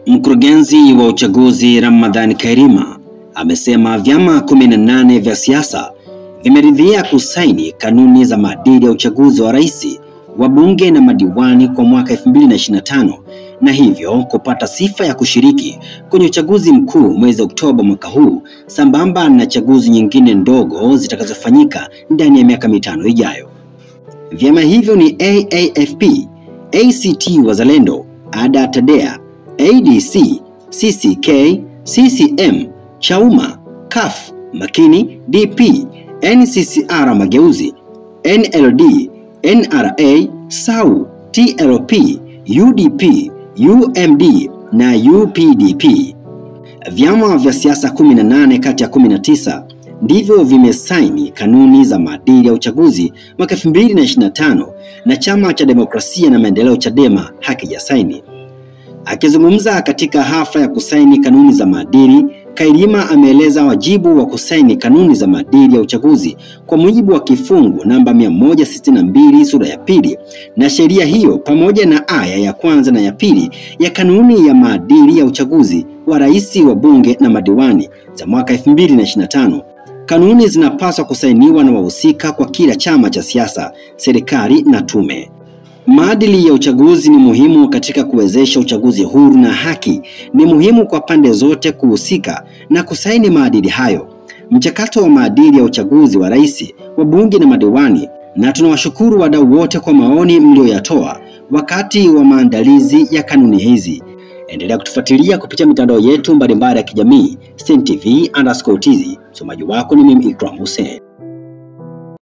Mkurugenzi wa uchaguzi Ramadhan Kairima amesema vyama 18 vya siasa vimeridhia kusaini kanuni za maadili ya uchaguzi wa rais, wabunge na madiwani kwa mwaka 2025 na hivyo kupata sifa ya kushiriki kwenye uchaguzi mkuu mwezi Oktoba mwaka huu, sambamba na chaguzi nyingine ndogo zitakazofanyika ndani ya miaka 5 ijayo. Vyama hivyo ni AAFP, ACT Wazalendo, ADA TADEA, ADC, CCK, CCM, Chauma, CUF, Makini, DP, NCCR Mageuzi, NLD, NRA, SAU, TLP, UDP, UMD na UPDP. Vyama vya siasa 18 kati ya 19 ndivyo vimesaini kanuni za maadili ya uchaguzi mwaka 2025 na chama cha demokrasia na maendeleo Chadema hakijasaini. Akizungumza katika hafla ya kusaini kanuni za maadili, Kairima ameeleza wajibu wa kusaini kanuni za maadili ya uchaguzi kwa mujibu wa kifungu namba 162 sura ya pili na sheria hiyo pamoja na aya ya kwanza na ya pili ya kanuni ya maadili ya uchaguzi wa rais, wa bunge na madiwani za mwaka 2025. Kanuni zinapaswa kusainiwa na wahusika kwa kila chama cha siasa, serikali na tume. Maadili ya uchaguzi ni muhimu katika kuwezesha uchaguzi huru na haki. Ni muhimu kwa pande zote kuhusika na kusaini maadili hayo. Mchakato wa maadili ya uchaguzi wa rais, wa bunge na madiwani, na tunawashukuru wadau wote kwa maoni mlioyatoa wakati wa maandalizi ya kanuni hizi. Endelea kutufuatilia kupitia mitandao yetu mbalimbali ya kijamii, STN TV_TZ. Msomaji wako ni mimi Ikram Hussein.